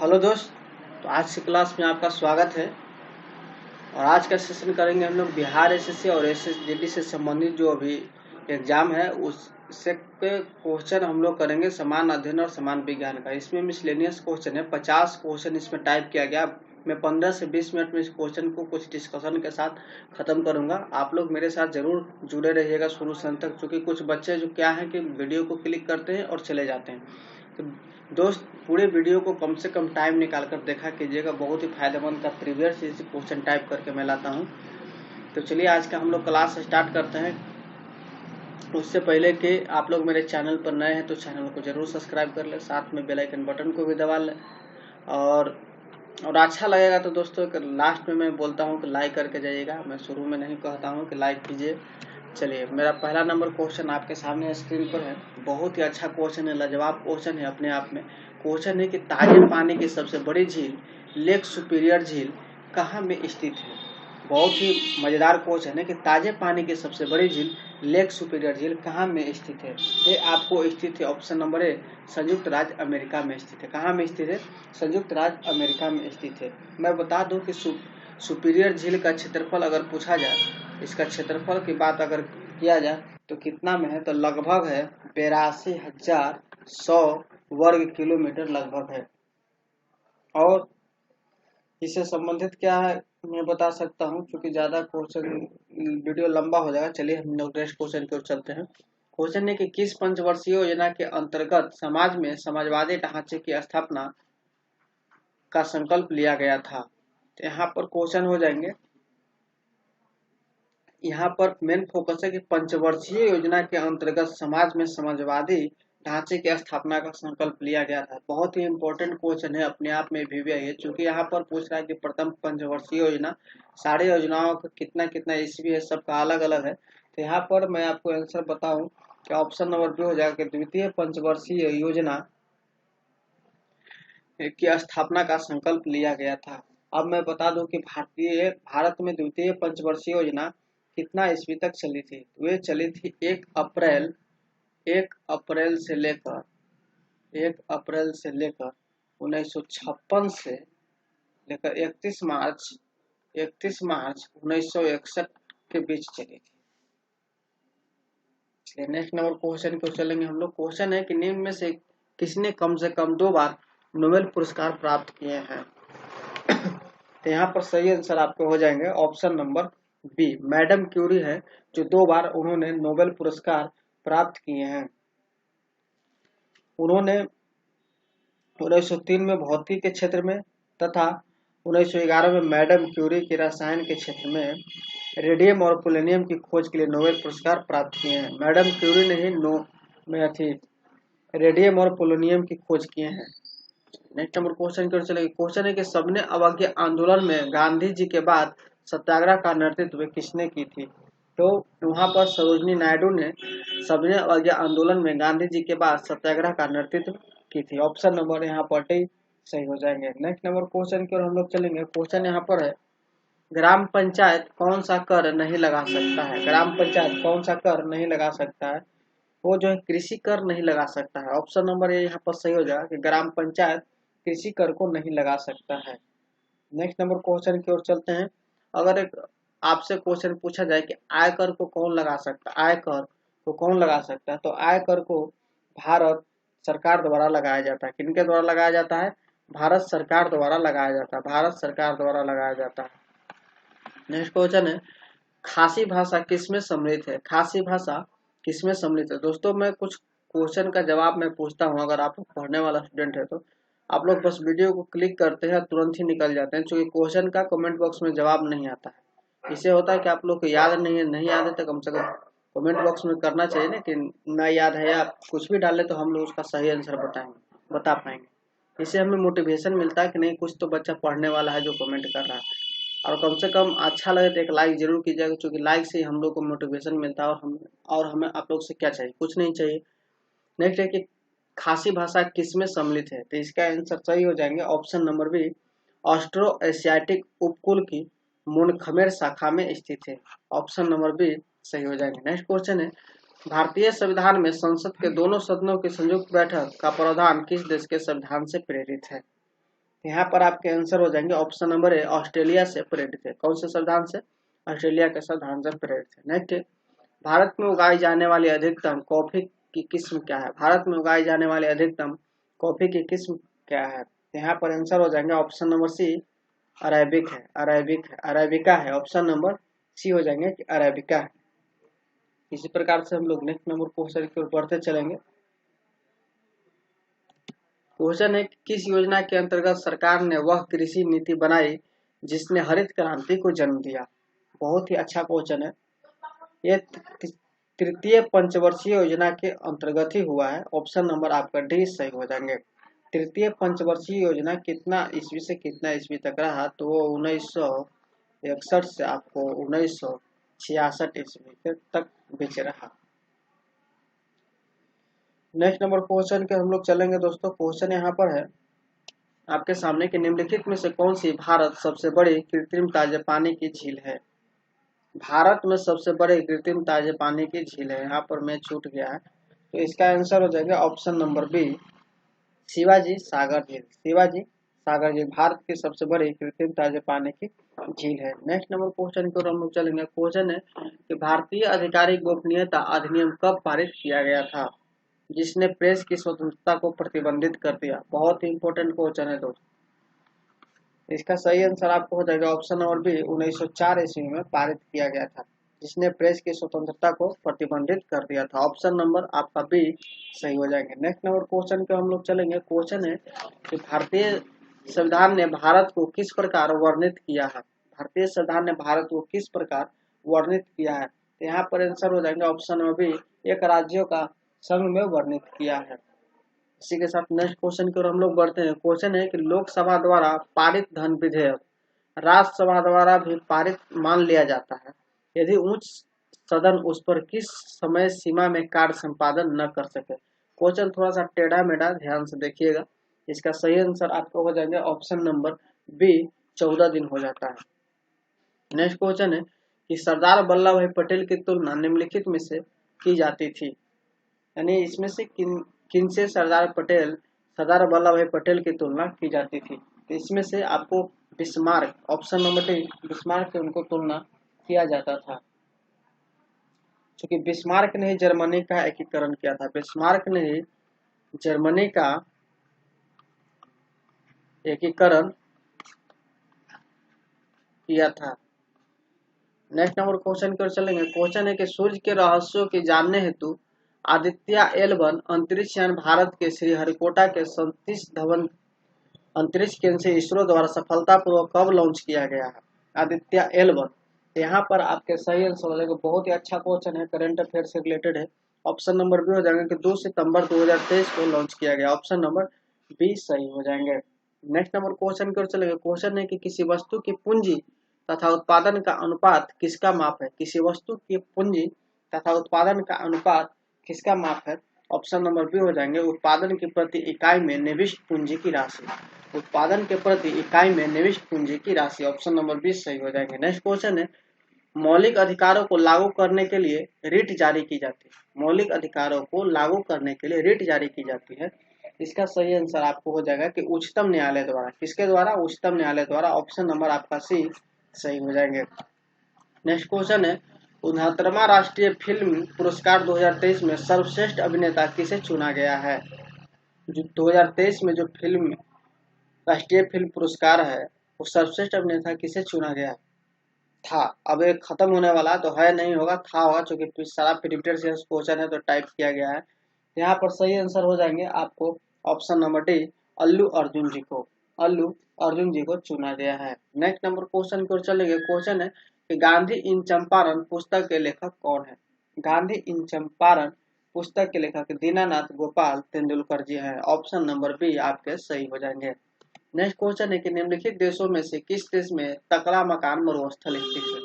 Hello दोस्त। तो आज की क्लास में आपका स्वागत है। और आज का सेशन करेंगे हम लोग बिहार एसएससी और एसएसजीडी से संबंधित जो अभी एग्जाम है उससे के क्वेश्चन हम लोग करेंगे समान अध्ययन और समान विज्ञान का। इसमें मिसलेनियस क्वेश्चन है, 50 क्वेश्चन इसमें टाइप किया गया। मैं 15 से 20 मिनट में इस क्वेश्चन को कुछ डिस्कशन के साथ खत्म करूंगा। आप लोग मेरे साथ जरूर जुड़े रहिएगा शुरू से अंत तक, क्योंकि कुछ बच्चे जो क्या है कि वीडियो को क्लिक करते हैं और चले जाते हैं। तो दोस्त पूरे वीडियो को कम से कम टाइम निकाल कर देखा कीजिएगा, बहुत ही फायदेमंद का प्रीवियस क्वेश्चन टाइप करके मैं लाता हूँ। तो चलिए आज का हम लोग क्लास स्टार्ट करते हैं। उससे पहले कि आप लोग मेरे चैनल पर नए हैं तो चैनल को जरूर सब्सक्राइब कर लें, साथ में बेल आइकन बटन को भी दबा लें। और अच्छा लगेगा तो दोस्तों लास्ट में मैं बोलता हूँ कि लाइक करके जाइएगा, मैं शुरू में नहीं कहता हूँ कि लाइक कीजिए। चलिए मेरा पहला नंबर क्वेश्चन आपके सामने स्क्रीन पर है। बहुत ही अच्छा क्वेश्चन है, लाजवाब क्वेश्चन है अपने आप में। क्वेश्चन है कि ताजे पानी की सबसे बड़ी झील लेक सुपीरियर झील कहाँ में स्थित है। बहुत ही मजेदार क्वेश्चन है कि ताजे पानी की सबसे बड़ी झील लेक सुपीरियर झील कहाँ में स्थित है। ये आपको स्थित है ऑप्शन नंबर ए संयुक्त राज्य अमेरिका में स्थित है। कहाँ में स्थित है? संयुक्त राज्य अमेरिका में स्थित है। मैं बता दूं कि सुपीरियर झील का क्षेत्रफल अगर पूछा जाए, इसका क्षेत्रफल की बात अगर किया जाए तो कितना में है, तो लगभग है 82,100 वर्ग किलोमीटर लगभग है। और इससे संबंधित क्या है मैं बता सकता हूँ, क्योंकि ज्यादा क्वेश्चन वीडियो लंबा हो जाएगा। चलिए हम लोग नेक्स्ट क्वेश्चन की ओर चलते हैं। क्वेश्चन है कि किस पंचवर्षीय योजना के अंतर्गत समाज में समाजवादी ढांचे की स्थापना का संकल्प लिया गया था। तो यहाँ पर क्वेश्चन हो जाएंगे, यहाँ पर मेन फोकस है कि पंचवर्षीय योजना के अंतर्गत समाज में समाजवादी ढांचे की स्थापना का संकल्प लिया गया था। बहुत ही इंपॉर्टेंट क्वेश्चन है अपने आप में भी है, क्योंकि यहाँ पर पूछ रहा है कि प्रथम पंचवर्षीय योजना, सारी योजनाओं का कितना कितना ईस्वी है, सबका अलग अलग है। तो यहाँ पर मैं आपको आंसर बताऊं कि ऑप्शन नंबर बी हो जाएगा कि द्वितीय पंचवर्षीय योजना की स्थापना का संकल्प लिया गया था। अब मैं बता दूं कि भारत में द्वितीय पंचवर्षीय योजना कितना ईस्वी तक चली थी। वे चली थी 1 अप्रैल से लेकर 1956 से लेकर 31 मार्च 1961 के बीच चली थी। नेक्स्ट नंबर क्वेश्चन को चलेंगे हम लोग। क्वेश्चन है कि निम्न में से किसने कम से कम 2 बार नोबेल पुरस्कार प्राप्त किए हैं। तो यहाँ पर सही आंसर आपको हो जाएंगे option number B, madam Curie है, जो 2 बार उन्होंने नोबेल पुरस्कार प्राप्त किए हैं। उन्होंने 1903 में भौतिकी के क्षेत्र में तथा 1911 में मैडम क्यूरी के रसायन के क्षेत्र में रेडियम और पोलोनियम की खोज के लिए नोबेल पुरस्कार प्राप्त किए हैं। मैडम क्यूरी ने ही रेडियम और पोलोनियम की खोज किए हैं। नेक्स्ट नंबर क्वेश्चन की ओर चलेंगे। क्वेश्चन है कि सबने अवज्ञा आंदोलन में गांधी जी के बाद सत्याग्रह का नेतृत्व किसने की थी। तो वहां पर सरोजिनी नायडू ने सबने अवज्ञा आंदोलन में गांधी जी के बाद सत्याग्रह का नेतृत्व की थी। ऑप्शन नंबर यहाँ पर डी सही हो जाएंगे। नेक्स्ट नंबर क्वेश्चन की ओर हम लोग चलेंगे। क्वेश्चन यहाँ पर है, ग्राम पंचायत कौन सा कर नहीं लगा सकता है। ग्राम पंचायत कौन सा कर नहीं लगा सकता है? वो जो है कृषि कर नहीं लगा सकता है। ऑप्शन नंबर ए यहाँ पर सही हो जाएगा कि ग्राम पंचायत कृषि कर को नहीं लगा सकता है। नेक्स्ट नंबर क्वेश्चन की ओर चलते हैं। अगर एक आपसे क्वेश्चन पूछा जाए कि आय कर को कौन लगा सकता है, आय कर को कौन लगा सकता है, तो आय कर को भारत सरकार द्वारा लगाया जाता है। किनके द्वारा लगाया जाता है? भारत सरकार द्वारा लगाया जाता है। भारत सरकार द्वारा लगाया जाता है। नेक्स्ट क्वेश्चन है, खासी भाषा किसमें सम्मिलित है। खासी भाषा किसमें सम्मिलित है? दोस्तों मैं कुछ क्वेश्चन का जवाब मैं पूछता हूँ, अगर आप पढ़ने वाला स्टूडेंट है तो आप लोग बस वीडियो को क्लिक करते हैं तुरंत ही निकल जाते हैं, क्योंकि क्वेश्चन का कमेंट बॉक्स में जवाब नहीं आता है। इससे होता है कि आप लोग को याद नहीं याद है तो कम से कम कमेंट बॉक्स में करना चाहिए ना कि ना याद है, या कुछ भी डाले तो हम लोग उसका सही आंसर बता पाएंगे। इससे हमें मोटिवेशन मिलता है कि नहीं कुछ तो बच्चा पढ़ने वाला है जो कमेंट कर रहा है। और कम से कम अच्छा लगे तो एक लाइक जरूर कीजिएगा, क्योंकि लाइक से हम लोग को मोटिवेशन मिलता है। और हमें आप लोग से क्या चाहिए? कुछ नहीं चाहिए। नेक्स्ट है कि खासी भाषा किसमें सम्मिलित है। तो इसका आंसर सही हो जाएंगे option number B, Austro Asiatic उपकुल की मुनखमेर शाखा में स्थित है। ऑप्शन नंबर बी सही हो जाएंगे। नेक्स्ट क्वेश्चन है, भारतीय संविधान में संसद के दोनों सदनों की संयुक्त बैठक का प्रावधान किस देश के संविधान से प्रेरित है। यहाँ पर आपके आंसर हो जाएंगे ऑप्शन नंबर ए, ऑस्ट्रेलिया से प्रेरित थे। कौन से संविधान से? ऑस्ट्रेलिया के संविधान से प्रेरित थे। नेक्स्ट, भारत में उगाई जाने वाली अधिकतम कॉफी की किस्म क्या है? भारत में उगाई जाने वाली अधिकतम कॉफी की किस्म क्या है? यहाँ पर आंसर हो जाएंगे ऑप्शन नंबर सी, अरेबिक है। अरेबिका है। ऑप्शन नंबर सी हो जाएंगे कि अरेबिका है। इसी प्रकार से हम लोग नेक्स्ट नंबर क्वेश्चन की ओर बढ़ते चलेंगे। क्वेश्चन है कि किस योजना के अंतर्गत सरकार ने वह कृषि नीति बनाई जिसने हरित क्रांति को जन्म दिया? बहुत ही अच्छा क्वेश्चन है। ये तृतीय पंचवर्षीय योजना के अंतर्गत ही हुआ है। ऑप्शन नंबर आपका डी सही हो जाएंगे। तृतीय पंचवर्षीय योजना कितना ईस्वी से कितना ईस्वी तक रहा? तो वो 1961 से आपको 1966 ईस्वी तक बीच रहा। नेक्स्ट नंबर क्वेश्चन के हम लोग चलेंगे दोस्तों। क्वेश्चन यहाँ पर है आपके सामने कि निम्नलिखित में से कौन सी भारत सबसे बड़ी कृत्रिम ताजे पानी की झील है? भारत में सबसे बड़े कृत्रिम ताजे पानी की झील है। यहाँ पर मैं छूट गया है, तो इसका आंसर हो जाएगा ऑप्शन नंबर बी, शिवाजी सागर झील। शिवाजी सागर झील भारत की सबसे बड़ी कृत्रिम ताजे पानी की झील है। नेक्स्ट नंबर क्वेश्चन की ओर हम लोग चलेंगे। क्वेश्चन है कि भारतीय आधिकारिक गोपनीयता अधिनियम कब पारित किया गया था जिसने प्रेस की स्वतंत्रता को प्रतिबंधित कर दिया? बहुत ही इंपॉर्टेंट क्वेश्चन है दोस्तों। इसका सही आंसर आपको हो जाएगा ऑप्शन नंबर बी, 1904 ईस्वी में पारित किया गया था जिसने प्रेस की स्वतंत्रता को प्रतिबंधित कर दिया था। ऑप्शन नंबर आपका बी सही हो जाएंगे। नेक्स्ट नंबर क्वेश्चन पे हम लोग चलेंगे। क्वेश्चन है कि भारतीय संविधान ने भारत को किस प्रकार वर्णित किया है? भारतीय संविधान ने भारत को किस प्रकार वर्णित किया है? तो यहाँ पर आंसर हो जाएंगे ऑप्शन नंबर बी, एक राज्यों का संघ में वर्णित किया है। इसी के साथ नेक्स्ट क्वेश्चन की ओर हम लोग बढ़ते हैं। क्वेश्चन है कि लोकसभा द्वारा पारित धन विधेयक राज्यसभा द्वारा भी पारित मान लिया जाता है यदि उच्च सदन उस पर किस समय सीमा में कार्य संपादन न कर सके? क्वेश्चन थोड़ा सा टेढ़ा मेढ़ा, ध्यान से देखिएगा। इसका सही आंसर आपको हो जाएंगे ऑप्शन नंबर बी, 14 दिन हो जाता है। नेक्स्ट क्वेश्चन है कि सरदार वल्लभ भाई पटेल की तुलना निम्नलिखित में से की जाती थी, यानी इसमें से किन से सरदार वल्लभ भाई पटेल की तुलना की जाती थी? तो इसमें से आपको Bismarck, option number D, Bismarck से उनको तुलना किया जाता था क्योंकि बिस्मार्क ने ही जर्मनी का एकीकरण किया था। बिस्मार्क ने ही जर्मनी का एकीकरण किया था। नेक्स्ट नंबर क्वेश्चन की ओर चलेंगे। क्वेश्चन है कि सूर्य के रहस्यों के जानने हेतु आदित्य L1 अंतरिक्ष यान भारत के श्रीहरिकोटा के सतीश धवन अंतरिक्ष केंद्र से इसरो द्वारा सफलतापूर्वक कब लॉन्च किया गया है? आदित्य L1। यहाँ पर आपके सही आंसर हो जाएगा। बहुत ही अच्छा क्वेश्चन है, करंट अफेयर से रिलेटेड है। ऑप्शन नंबर बी हो जाएगा कि 2 सितंबर 2023 को लॉन्च किया गया। ऑप्शन नंबर बी सही हो जाएंगे। नेक्स्ट नंबर क्वेश्चन की ओर चलेंगे। क्वेश्चन है कि किसी वस्तु की पूंजी तथा उत्पादन का अनुपात किसका माप है? किसी वस्तु की पूंजी तथा उत्पादन का अनुपात किसका माप है? ऑप्शन नंबर बी हो जाएंगे उत्पादन की प्रति इकाई में निविष्ट पूंजी की राशि। उत्पादन के प्रति इकाई में निविष्ट पूंजी की राशि। ऑप्शन नंबर 20 सही हो जाएंगे। नेक्स्ट क्वेश्चन है मौलिक अधिकारों को लागू करने के लिए रिट जारी की जाती है। मौलिक अधिकारों को लागू करने के लिए रिट जारी की जाती है। इसका सही आंसर आपको हो जाएगा कि उच्चतम न्यायालय द्वारा। किसके द्वारा? उच्चतम न्यायालय द्वारा। ऑप्शन नंबर आपका सी सही हो जाएंगे। नेक्स्ट क्वेश्चन है 69वां राष्ट्रीय फिल्म पुरस्कार 2023 में सर्वश्रेष्ठ अभिनेता किसे चुना गया है? जो 2023 में जो फिल्म राष्ट्रीय फिल्म पुरस्कार है वो सर्वश्रेष्ठ अभिनेता किसे चुना गया था? अब ये खत्म होने वाला तो है नहीं होगा, था होगा, क्योंकि सारा प्रिंटेड से क्वेश्चन है तो टाइप किया गया है। यहाँ पर सही आंसर हो जाएंगे आपको option number D, Allu Arjun जी को। अल्लू अर्जुन जी को चुना गया है। नेक्स्ट नंबर क्वेश्चन की ओर चलेंगे। क्वेश्चन है कि गांधी इन चंपारण पुस्तक के लेखक कौन है? गांधी इन चंपारण पुस्तक के लेखक दीनानाथ गोपाल तेंदुलकर जी हैं। ऑप्शन नंबर बी आपके सही हो जाएंगे। नेक्स्ट क्वेश्चन है कि निम्नलिखित देशों में से किस देश में तकला मकान मरुस्थल स्थित है?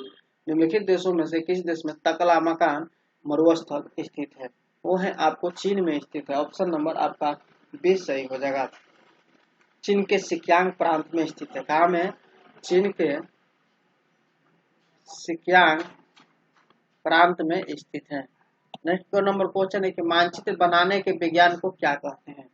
निम्नलिखित देशों में से किस देश में तकला मकान मरुस्थल स्थित है? वो है आपको चीन में स्थित है। ऑप्शन नंबर आपका 20 सही हो जाएगा। चीन के सिक्यांग प्रांत में स्थित है। कहाँ में? चीन के सिक्यांग प्रांत में स्थित है। नेक्स्ट नंबर क्वेश्चन है कि मानचित्र बनाने के विज्ञान को क्या कहते हैं?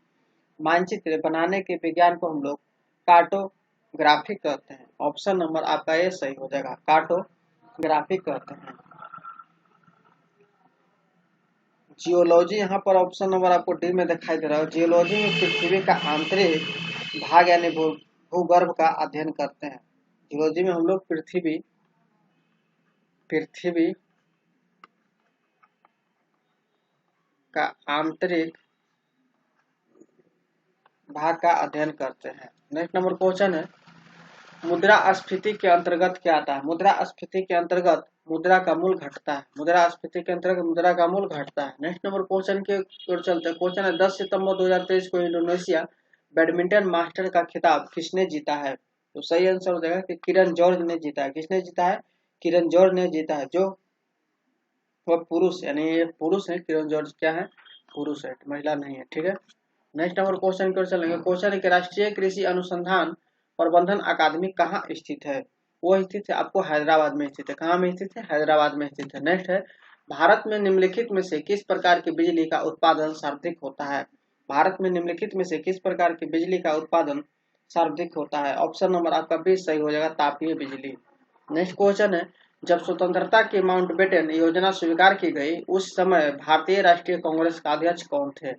मानचित्र बनाने के विज्ञान को हम लोग कार्टोग्राफी कहते हैं। ऑप्शन नंबर आपका ये सही हो जाएगा, कार्टोग्राफी कहते हैं। जियोलॉजी यहाँ पर ऑप्शन नंबर आपको डी में दिखाई दे रहा है। जियोलॉजी में पृथ्वी का आंतरिक भाग यानी भूगर्भ का अध्ययन करते हैं। जियोलॉजी में हम लोग पृथ्वी का आंतरिक भाग का अध्ययन करते हैं। नेक्स्ट नंबर क्वेश्चन है, मुद्रास्फीति के अंतर्गत क्या आता है? मुद्रास्फीति के अंतर्गत मुद्रा का मूल घटता है। मुद्रास्फीति के अंतर्गत मुद्रा का मूल घटता है। नेक्स्ट नंबर क्वेश्चन की ओर चलते हैं। क्वेश्चन है, 10 सितंबर 2023 को इंडोनेशिया बैडमिंटन मास्टर का खिताब किसने जीता है? तो सही आंसर हो जाएगा कि किरण जॉर्ज ने जीता है। किसने जीता है? किरण जॉर्ज ने जीता है, जो वह पुरुष, यानी ये पुरुष है। किरण जॉर्ज क्या है? पुरुष है, महिला नहीं है। ठीक है, नेक्स्ट नंबर क्वेश्चन की ओर चलेंगे। क्वेश्चन है कि राष्ट्रीय कृषि अनुसंधान प्रबंधन अकादमी कहाँ स्थित है? वो स्थित है आपको हैदराबाद में स्थित है। कहाँ में स्थित है? हैदराबाद में स्थित है। नेक्स्ट है, भारत में निम्नलिखित में से किस प्रकार की बिजली का उत्पादन सर्वाधिक होता है? भारत में निम्नलिखित में से किस प्रकार की बिजली का उत्पादन सर्वाधिक होता है? ऑप्शन नंबर आपका बी सही हो जाएगा, तापीय बिजली। नेक्स्ट क्वेश्चन है, जब स्वतंत्रता की माउंटबेटन योजना स्वीकार की गई उस समय भारतीय राष्ट्रीय कांग्रेस का अध्यक्ष कौन थे?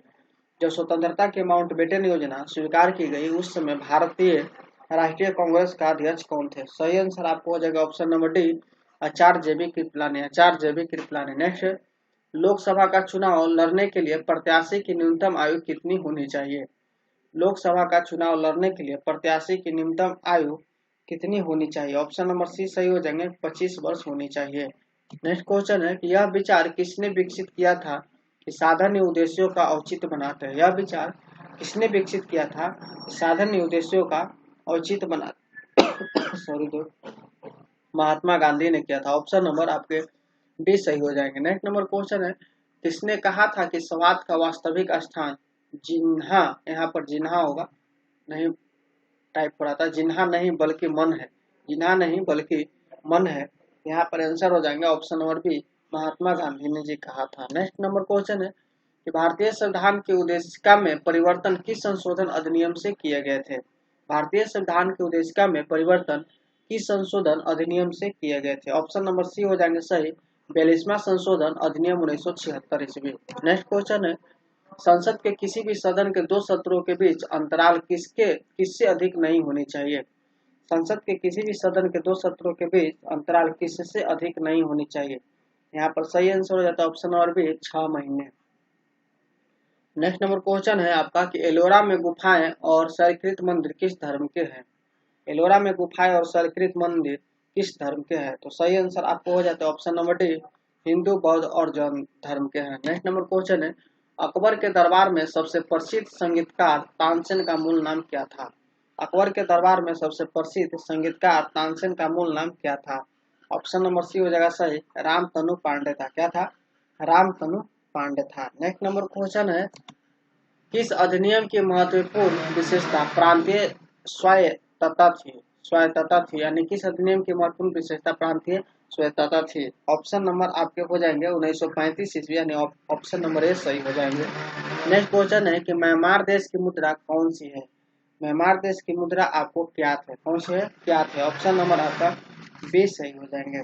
जब स्वतंत्रता की माउंटबेटन योजना स्वीकार की गई उस समय भारतीय राष्ट्रीय कांग्रेस का अध्यक्ष कौन थे? सही आंसर आपको हो जाएगा ऑप्शन नंबर डी, आचार्य जेबी कृपलानी। आचार्य जेबी कृपलानी। नेक्स्ट, लोकसभा का चुनाव लड़ने के लिए प्रत्याशी की न्यूनतम आयु कितनी होनी चाहिए? लोकसभा का चुनाव लड़ने के लिए प्रत्याशी की न्यूनतम आयु कितनी होनी चाहिए? ऑप्शन नंबर सी सही हो जाएंगे, 25 वर्ष होनी चाहिए। नेक्स्ट क्वेश्चन है कि यह विचार किसने विकसित किया था कि साधन उद्देश्यों का औचित्य बनाते हैं? यह विचार किसने विकसित किया था कि साधन उद्देश्यों का औचित्य बनाते सॉरी महात्मा गांधी ने किया था। ऑप्शन नंबर आपके डी सही हो जाएंगे। नेक्स्ट नंबर क्वेश्चन है, किसने कहा था कि स्वाद का वास्तविक स्थान जिन्हा, यहाँ पर जिन्हा होगा, नहीं टाइप हो रहा था, जिन्हा नहीं बल्कि मन है। जिन्हा नहीं बल्कि मन है। यहाँ पर आंसर हो जाएंगे option number B, Mahatma Gandhi ने जी कहा था। नेक्स्ट नंबर क्वेश्चन है कि भारतीय संविधान की उद्देशिका में परिवर्तन किस संशोधन अधिनियम से किए गए थे? भारतीय संविधान की उद्देशिका में परिवर्तन किस संशोधन अधिनियम से किए गए थे? ऑप्शन नंबर सी हो जाएंगे सही, 42वां संशोधन अधिनियम 1976 ईस्वी। नेक्स्ट क्वेश्चन है, संसद के किसी भी सदन के दो सत्रों के बीच अंतराल किससे अधिक नहीं होनी चाहिए? संसद के किसी भी सदन के दो सत्रों के बीच अंतराल किससे अधिक नहीं होनी चाहिए? यहाँ पर सही आंसर हो जाता है ऑप्शन नंबर बी, 6 महीने। नेक्स्ट नंबर क्वेश्चन है आपका कि एलोरा में गुफाएं और शैलकृत मंदिर किस धर्म के हैं? एलोरा में गुफाएं और शैलकृत मंदिर किस धर्म के हैं? तो सही आंसर आपको हो जाता है ऑप्शन नंबर डी, हिंदू, बौद्ध और जैन धर्म के हैं। नेक्स्ट नंबर क्वेश्चन है, अकबर के दरबार में सबसे प्रसिद्ध संगीतकार तानसेन का मूल नाम क्या था? अकबर के दरबार में सबसे प्रसिद्ध संगीतकार तानसेन का मूल नाम क्या था? ऑप्शन नंबर सी हो जाएगा सही, रामतनु पांडे था। क्या था? रामतनु पांडे था। नेक्स्ट नंबर क्वेश्चन है, किस अधिनियम की महत्वपूर्ण विशेषता प्रांतीय स्वायत्तता थी? स्वायत्तता थी, यानी किस अधिनियम की महत्वपूर्ण विशेषता प्रांतीय स्वायत्तता थी? ऑप्शन नंबर आपके हो जाएंगे 1935 ईस्वी, यानी ऑप्शन नंबर ए सही हो जाएंगे। नेक्स्ट क्वेश्चन है कि म्यांमार देश की मुद्रा कौन सी है? म्यांमार देश की मुद्रा आपको क्या है? कौन सी है? क्या है? ऑप्शन नंबर आपका बी सही हो जाएंगे।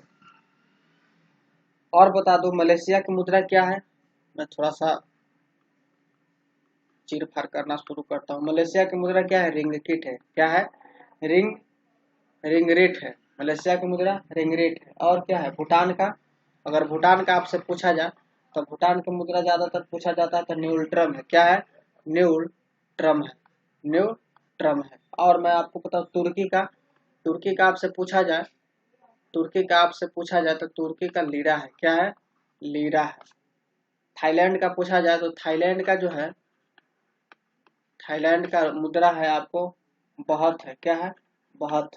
और बता दो मलेशिया की मुद्रा क्या है? मैं थोड़ा सा चीर फाड़ करना शुरू करता हूँ। मलेशिया की मुद्रा क्या है? रिंगकिट है। क्या है? रिंगरेट है। मलेशिया की मुद्रा रिंगरेट है। और क्या है? भूटान का, अगर भूटान का आपसे पूछा जाए तो भूटान की मुद्रा ज्यादातर पूछा जाता है तो न्यूल्ट्रम है। क्या है? न्यूल्ट्रम है। न्यूल्ट्रम है। और मैं आपको बताऊँ तुर्की का आपसे पूछा जाए, तो तुर्की का लीरा है। क्या है? लीरा है। थाईलैंड का पूछा जाए तो थाईलैंड का जो है, थाईलैंड का मुद्रा है आपको बहुत है। क्या है? बहुत।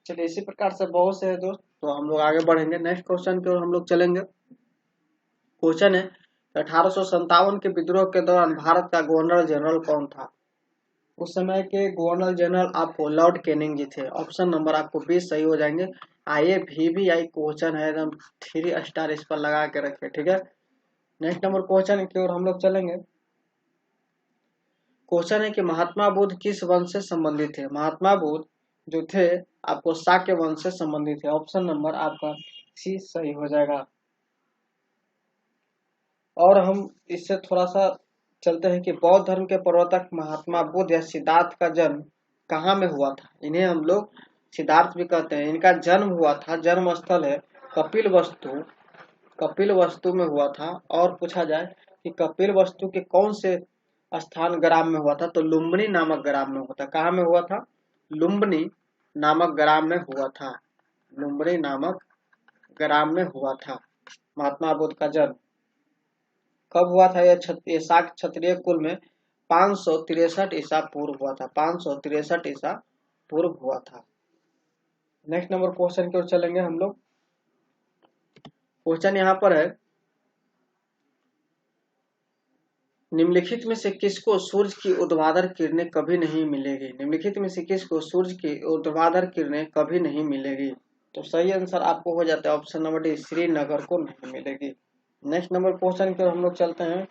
चलिए इसी प्रकार से बहुत से है दोस्त, तो हम लोग आगे बढ़ेंगे। नेक्स्ट क्वेश्चन की ओर हम लोग चलेंगे। क्वेश्चन है, 1857 के विद्रोह के दौरान भारत का गवर्नर जनरल कौन था? उस समय के गवर्नर जनरल आपको लॉर्ड कैनिंग जी थे। ऑप्शन नंबर आपको 20 सही हो जाएंगे। आइए VVI क्वेश्चन है, एकदम 3 स्टार इस पर लगा के रखे। ठीक है, नेक्स्ट नंबर क्वेश्चन की ओर हम लोग चलेंगे। क्वेश्चन है कि महात्मा बुद्ध किस वंश से संबंधित थे। महात्मा बुद्ध जो थे आपको शाक्य वंश से संबंधित है। ऑप्शन नंबर आपका सी सही हो जाएगा। और हम इससे थोड़ा सा चलते हैं कि बौद्ध धर्म के प्रवर्तक महात्मा बुद्ध या सिद्धार्थ का जन्म कहाँ में हुआ था। इन्हें हम लोग सिद्धार्थ भी कहते हैं। इनका जन्म हुआ था, जन्म स्थल है कपिल वस्तु में हुआ था। और पूछा जाए कि कपिल वस्तु के कौन से स्थान ग्राम में हुआ था, तो लुम्बिनी नामक ग्राम में हुआ था। कहाँ में हुआ था? लुम्बिनी नामक ग्राम में हुआ था। लुम्बिनी नामक ग्राम में हुआ था महात्मा बुद्ध का जन्म। कब हुआ था? यह शाक्त क्षत्रिय कुल में 563 ईसा पूर्व हुआ था। 563 ईसा पूर्व हुआ था। नेक्स्ट नंबर क्वेश्चन की ओर चलेंगे हम लोग। क्वेश्चन यहाँ पर है, निम्नलिखित में से किसको सूर्य की ऊर्ध्वाधर किरणें कभी नहीं मिलेगी। निम्नलिखित में से किसको सूर्य की ऊर्ध्वाधर किरणें कभी नहीं मिलेगी। तो सही आंसर आपको हो जाता है ऑप्शन नंबर डी, श्रीनगर को नहीं मिलेगी। नेक्स्ट नंबर क्वेश्चन की ओर हम लोग चलते हैं।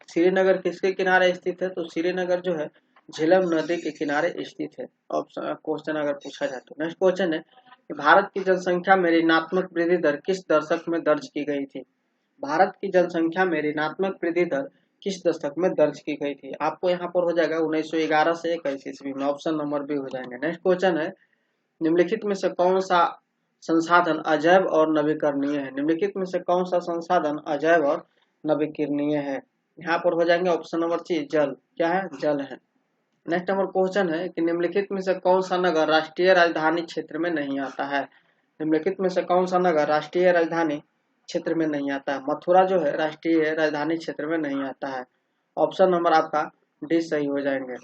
श्रीनगर किसके किनारे स्थित है? तो श्रीनगर जो है झेलम नदी के किनारे स्थित है। ऑप्शन क्वेश्चन अगर पूछा जाए तो। नेक्स्ट क्वेश्चन है, भारत की जनसंख्या में ऋणात्मक वृद्धि दर किस दशक में दर्ज की गई थी। भारत की जनसंख्या में ऋणात्मक वृद्धि दर किस दशक में दर्ज की गई थी। आपको यहाँ पर हो जाएगा 1911 से 21 ईस्वी में। ऑप्शन नंबर बी हो जाएंगे। नेक्स्ट क्वेश्चन है, निम्नलिखित में से कौन सा संसाधन अजैव और नवीकरणीय है। निम्नलिखित में से कौन सा संसाधन अजैव और नवीकरणीय है। यहाँ पर हो जाएंगे ऑप्शन नंबर सी, जल। क्या है? जल है। नेक्स्ट नंबर क्वेश्चन है कि निम्नलिखित में से कौन सा नगर राष्ट्रीय राजधानी क्षेत्र में नहीं आता है। निम्नलिखित में से कौन सा नगर राष्ट्रीय राजधानी क्षेत्र में नहीं आता है। मथुरा जो है राष्ट्रीय राजधानी क्षेत्र में नहीं आता है। ऑप्शन नंबर आपका डी सही हो जाएंगे।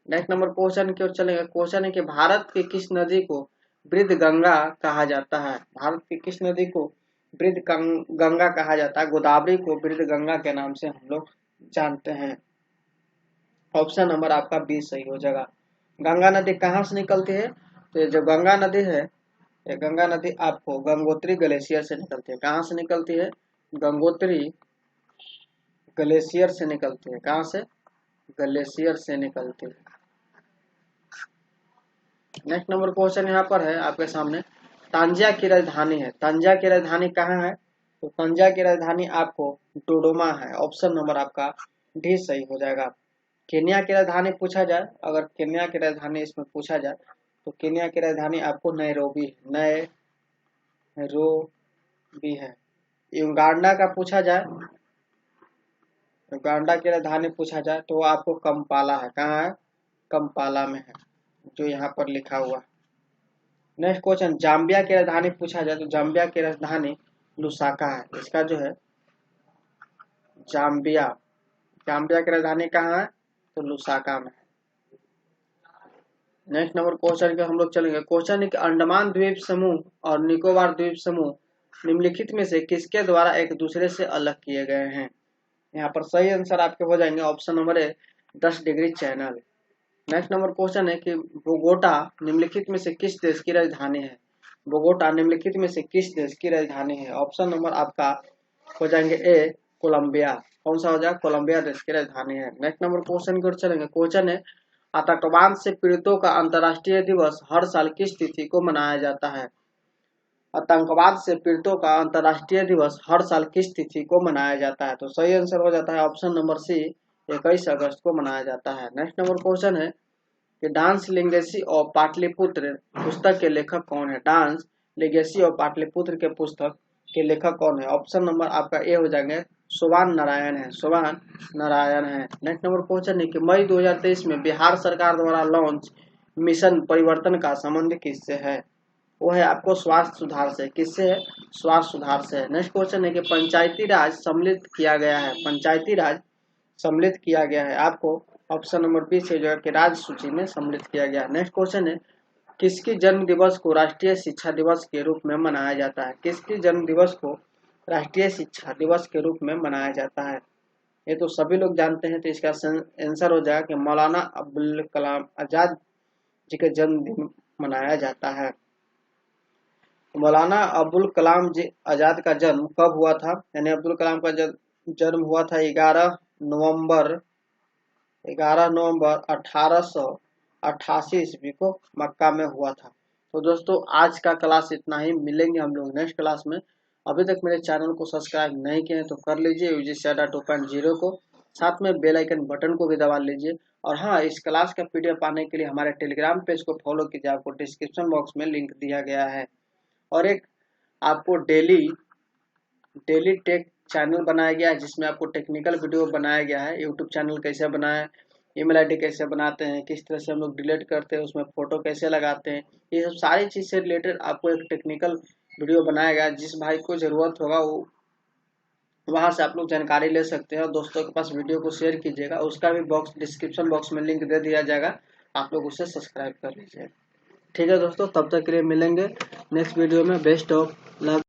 नेक्स्ट नंबर क्वेश्चन की ओर चलेंगे। क्वेश्चन है कि भारत की किस नदी को वृद्ध गंगा कहा जाता है। भारत की किस नदी को वृद्ध गंगा कहा जाता है। गोदावरी को वृद्ध गंगा के नाम से हम लोग जानते हैं। ऑप्शन नंबर आपका बी सही हो जाएगा। गंगा नदी कहाँ से निकलती है? तो ये जो गंगा नदी है, ये गंगा नदी आपको गंगोत्री ग्लेशियर से निकलती है। कहाँ से निकलती है? गंगोत्री ग्लेशियर से निकलती है। कहाँ से? ग्लेशियर से निकलती है। नेक्स्ट नंबर क्वेश्चन यहाँ पर है आपके सामने, तांजिया की राजधानी है। तांजिया की राजधानी कहाँ है? तो तांजिया की राजधानी आपको डोडोमा है। ऑप्शन नंबर आपका डी सही हो जाएगा। केन्या की राजधानी पूछा जाए, अगर केन्या की राजधानी इसमें पूछा जाए तो केन्या की राजधानी आपको नैरोबी है। युगांडा का पूछा जाए, युगांडा की राजधानी पूछा जाए तो आपको कंपाला है। कहाँ है? कंपाला में है, जो यहाँ पर लिखा हुआ। नेक्स्ट क्वेश्चन, जाम्बिया की राजधानी पूछा जाए तो जाम्बिया की राजधानी लुसाका है। इसका जो है जाम्बिया की राजधानी कहाँ है? तो लुसाका में। नेक्स्ट नंबर क्वेश्चन के हम लोग चलेंगे। क्वेश्चन है कि अंडमान द्वीप समूह और निकोबार द्वीप समूह निम्नलिखित में से किसके द्वारा एक दूसरे से अलग किए गए हैं। यहाँ पर सही आंसर आपके हो जाएंगे option number A, 10 degree channel. Next number question है कि बोगोटा निम्नलिखित में से किस देश की राजधानी है। बोगोटा निम्नलिखित में से किस देश की राजधानी है। ऑप्शन नंबर आपका हो जाएंगे ए, कोलंबिया। कौन सा हो जाएगा? कोलंबिया देश की राजधानी है। नेक्स्ट नंबर क्वेश्चन की ओर चलेंगे। क्वेश्चन है, आतंकवाद से पीड़ितों का अंतर्राष्ट्रीय दिवस हर साल किस तिथि को मनाया जाता है। आतंकवाद से पीड़ितों का अंतर्राष्ट्रीय दिवस हर साल किस तिथि को मनाया जाता है। तो सही आंसर हो जाता है ऑप्शन नंबर सी, 21 अगस्त को मनाया जाता है। नेक्स्ट नंबर क्वेश्चन है कि डांस लेगेसी ऑफ पाटलिपुत्र पुस्तक के लेखक कौन है। डांस लेगेसी ऑफ पाटलिपुत्र के पुस्तक के लेखक कौन है। ऑप्शन नंबर आपका ए हो जाएंगे, सोवान नारायण है। सोवान नारायण है। नेक्स्ट नंबर क्वेश्चन है कि मई 2023 में बिहार सरकार द्वारा लॉन्च मिशन परिवर्तन का संबंध किससे है। वो है आपको स्वास्थ्य सुधार से। किससे है? स्वास्थ्य सुधार से। नेक्स्ट क्वेश्चन है कि पंचायती राज सम्मिलित किया गया है। पंचायती राज सम्मिलित किया गया है आपको ऑप्शन नंबर बी से जो है कि राज्य सूची में सम्मिलित किया गया है। नेक्स्ट क्वेश्चन है, किसकी जन्म दिवस को राष्ट्रीय शिक्षा दिवस के रूप में मनाया जाता है। किसकी जन्म दिवस को राष्ट्रीय शिक्षा दिवस के रूप में मनाया जाता है। ये तो सभी लोग जानते हैं, तो इसका आंसर हो जाएगा कि मौलाना अब्दुल कलाम आजाद जी का जन्मदिन मनाया जाता है। मौलाना अब्दुल कलाम जी आजाद का जन्म कब हुआ था, यानी अब्दुल कलाम का जन्म हुआ था 11 नवंबर 11 नवंबर 1888 ईस्वी को मक्का में हुआ था। तो दोस्तों आज का क्लास इतना ही, मिलेंगे हम लोग नेक्स्ट क्लास में। अभी तक मेरे चैनल को सब्सक्राइब नहीं किए तो कर लीजिए यूजीसी अड्डा 2.0 को, साथ में बेल आइकन बटन को भी दबा लीजिए। और हाँ, इस क्लास का पीडीएफ पाने के लिए हमारे टेलीग्राम पेज को फॉलो कीजिए, आपको डिस्क्रिप्शन बॉक्स में लिंक दिया गया है। और एक आपको डेली टेक चैनल बनाया गया है जिसमें आपको टेक्निकल वीडियो बनाया गया है। यूट्यूब चैनल कैसे बनाएं, ईमेल आईडी कैसे बनाते हैं, किस तरह से हम लोग डिलीट करते हैं, उसमें फोटो कैसे लगाते हैं, ये सब सारी चीज से रिलेटेड आपको एक टेक्निकल वीडियो बनाया गया है। जिस भाई को जरूरत होगा वो वहां से आप लोग जानकारी ले सकते हैं और दोस्तों के पास वीडियो को शेयर कीजिएगा। उसका भी डिस्क्रिप्शन बॉक्स में लिंक दे दिया जाएगा, आप लोग उसे सब्सक्राइब कर लीजिए। ठीक है दोस्तों, तब तक के लिए मिलेंगे नेक्स्ट वीडियो में। Best of luck.